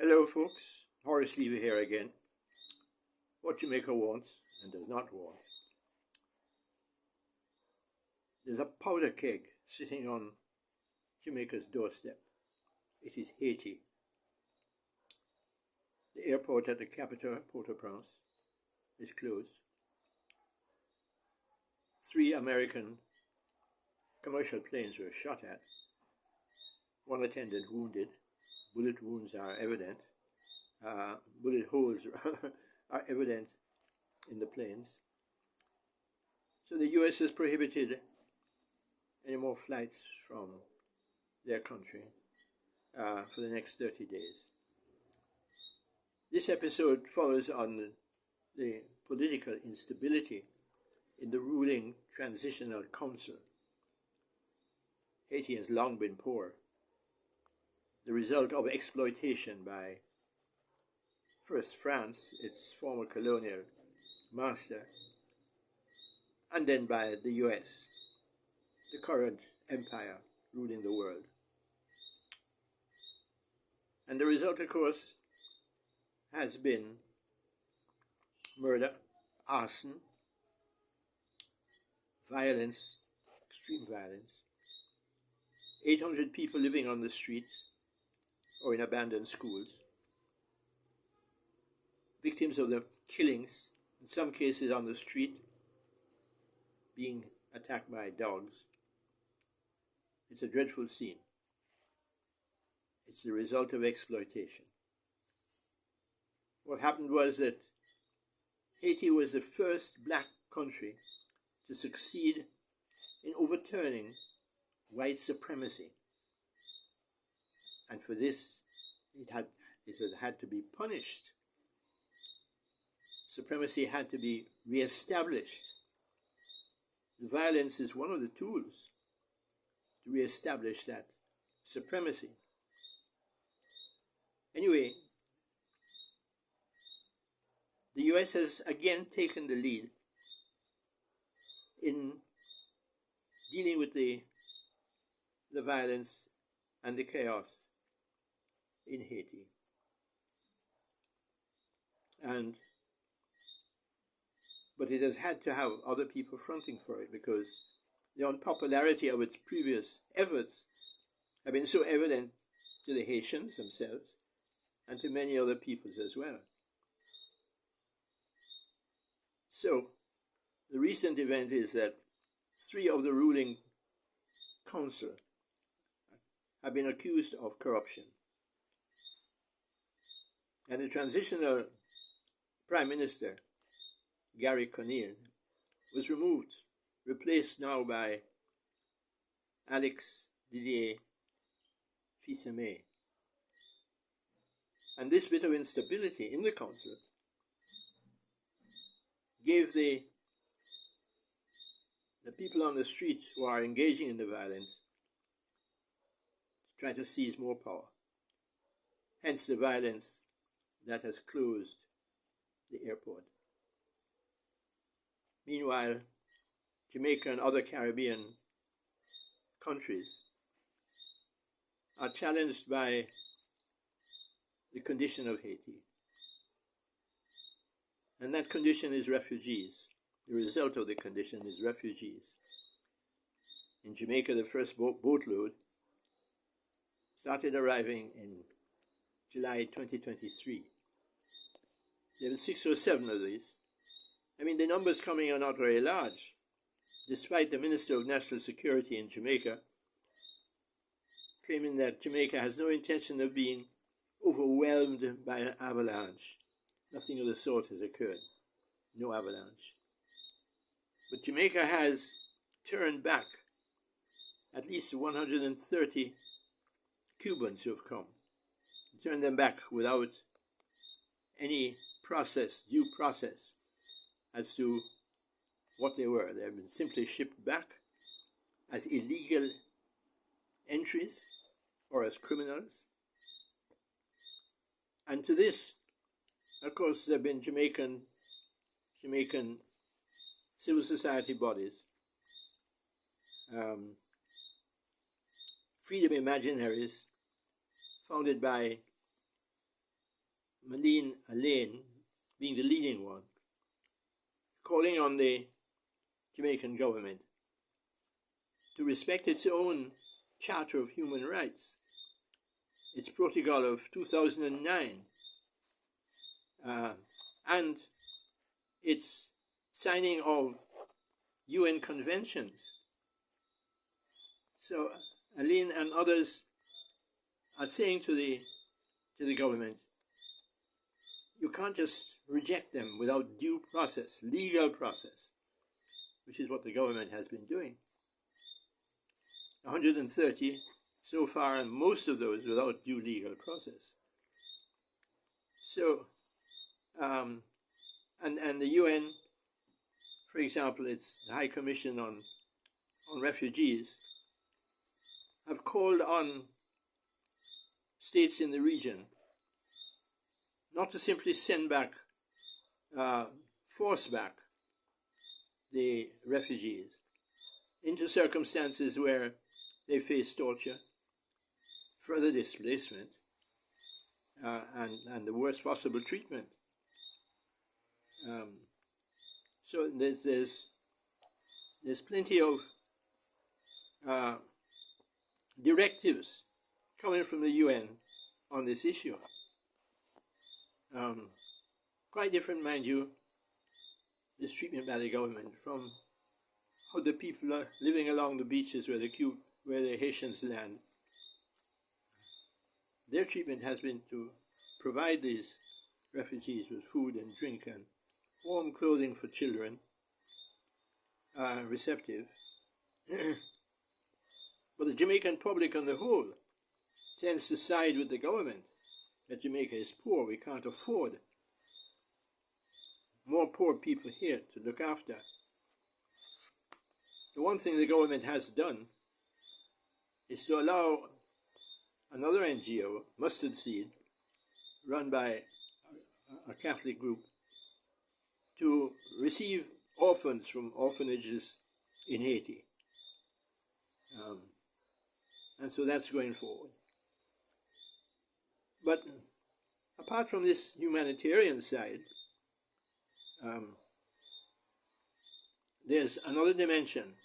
Hello folks, Horace Lever here again. What Jamaica wants and does not want. There's a powder keg sitting on Jamaica's doorstep. It is Haiti. The airport at the capital, Port-au-Prince, is closed. 3 American commercial planes were shot at. 1 attendant wounded. Bullet wounds are evident. Bullet holes are evident in the planes. So the US has prohibited any more flights from their country for the next 30 days. This episode follows on the political instability in the ruling Transitional Council. Haiti has long been poor, the result of exploitation by first France, its former colonial master, and then by the US, the current empire ruling the world. And the result, of course, has been murder, arson, violence, extreme violence, 800 people living on the street or in abandoned schools, victims of the killings, in some cases on the street, being attacked by dogs. It's a dreadful scene. It's the result of exploitation. What happened was that Haiti was the first black country to succeed in overturning white supremacy. And for this, it had to be punished. Supremacy had to be reestablished. The violence is one of the tools to reestablish that supremacy. Anyway, the US has again taken the lead in dealing with the violence and the chaos in Haiti. But it has had to have other people fronting for it, because the unpopularity of its previous efforts have been so evident to the Haitians themselves and to many other peoples as well. So, the recent event is that 3 of the ruling council have been accused of corruption. And the transitional Prime Minister, Gary Conille, was removed, replaced now by Alex Didier Fils-Aimé. And this bit of instability in the council gave the people on the street who are engaging in the violence try to seize more power. Hence the violence that has closed the airport. Meanwhile, Jamaica and other Caribbean countries are challenged by the condition of Haiti. And that condition is refugees. The result of the condition is refugees. In Jamaica, the first boatload started arriving in July 2023. There were 6 or 7 of these. I mean, the numbers coming are not very large, despite the Minister of National Security in Jamaica claiming that Jamaica has no intention of being overwhelmed by an avalanche. Nothing of the sort has occurred. No avalanche. But Jamaica has turned back at least 130 Cubans who have come. Turned them back without any due process as to what they were. They have been simply shipped back as illegal entries or as criminals. And to this, of course, there have been Jamaican civil society bodies, freedom imaginaries, founded by Alain being the leading one, calling on the Jamaican government to respect its own Charter of Human Rights, its protocol of 2009, and its signing of UN conventions. So Alain and others are saying to the government, you can't just reject them without due process, legal process, which is what the government has been doing. 130 so far, and most of those without due legal process. So, and the UN, for example, its High Commission on Refugees, have called on states in the region not to simply send back, force back the refugees into circumstances where they face torture, further displacement, and the worst possible treatment. So there's plenty of directives coming from the UN on this issue. Quite different, mind you, this treatment by the government from how the people are living along the beaches where the Haitians land. Their treatment has been to provide these refugees with food and drink and warm clothing for children, receptive. But the Jamaican public on the whole tends to side with the government that Jamaica is poor. We can't afford more poor people here to look after. The one thing the government has done is to allow another NGO, Mustard Seed, run by a Catholic group, to receive orphans from orphanages in Haiti. And so that's going forward. But apart from this humanitarian side, there's another dimension,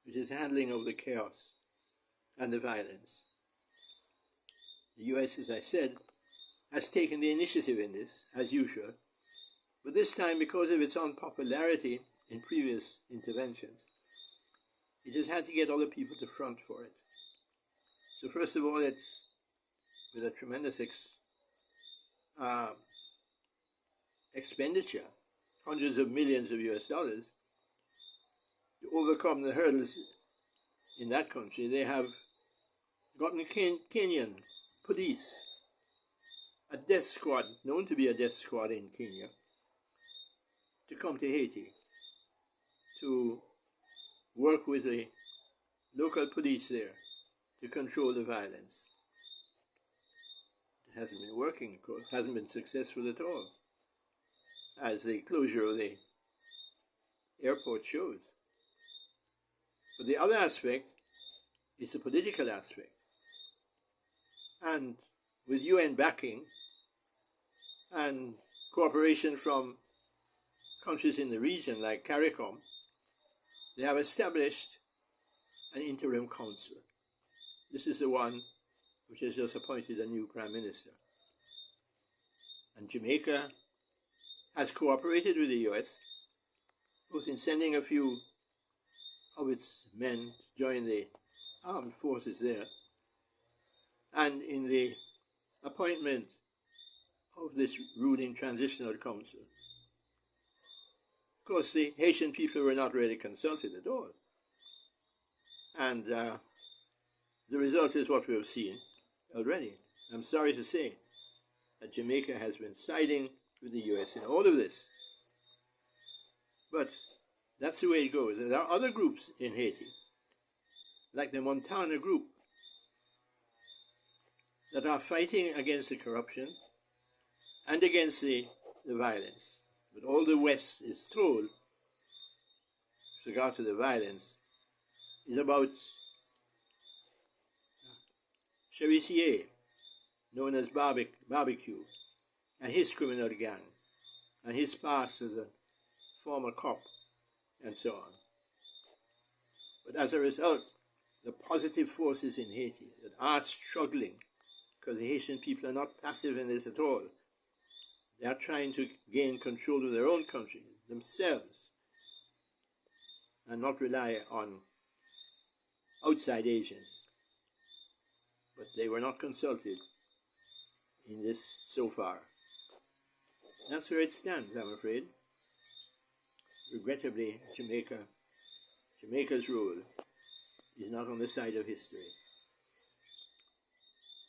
which is handling of the chaos and the violence. The US, as I said, has taken the initiative in this, as usual, but this time, because of its unpopularity in previous interventions, it has had to get other people to front for it. So first of all, it's with a tremendous expenditure, hundreds of millions of US dollars, to overcome the hurdles in that country. They have gotten Kenyan police, a death squad, known to be a death squad in Kenya, to come to Haiti to work with the local police there to control the violence. It hasn't been working, of course, hasn't been successful at all, as the closure of the airport shows. But the other aspect is the political aspect. And with UN backing and cooperation from countries in the region like CARICOM, they have established an interim council. This is the one which has just appointed a new prime minister. And Jamaica has cooperated with the US, both in sending a few of its men to join the armed forces there, and in the appointment of this ruling transitional council. Of course, the Haitian people were not really consulted at all. And the result is what we have seen already. I'm sorry to say that Jamaica has been siding with the US in all of this. But that's the way it goes. And there are other groups in Haiti, like the Montana group, that are fighting against the corruption and against the violence. But all the West is told, with regard to the violence, is about Cherisier, known as barbecue, and his criminal gang, and his past as a former cop, and so on. But as a result, the positive forces in Haiti that are struggling, because the Haitian people are not passive in this at all. They are trying to gain control of their own country, themselves, and not rely on outside agents. But they were not consulted in this so far. That's where it stands, I'm afraid. Regrettably, Jamaica's role is not on the side of history.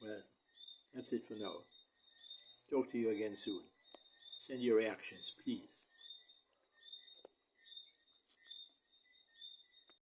Well, that's it for now. Talk to you again soon. Send your reactions, please.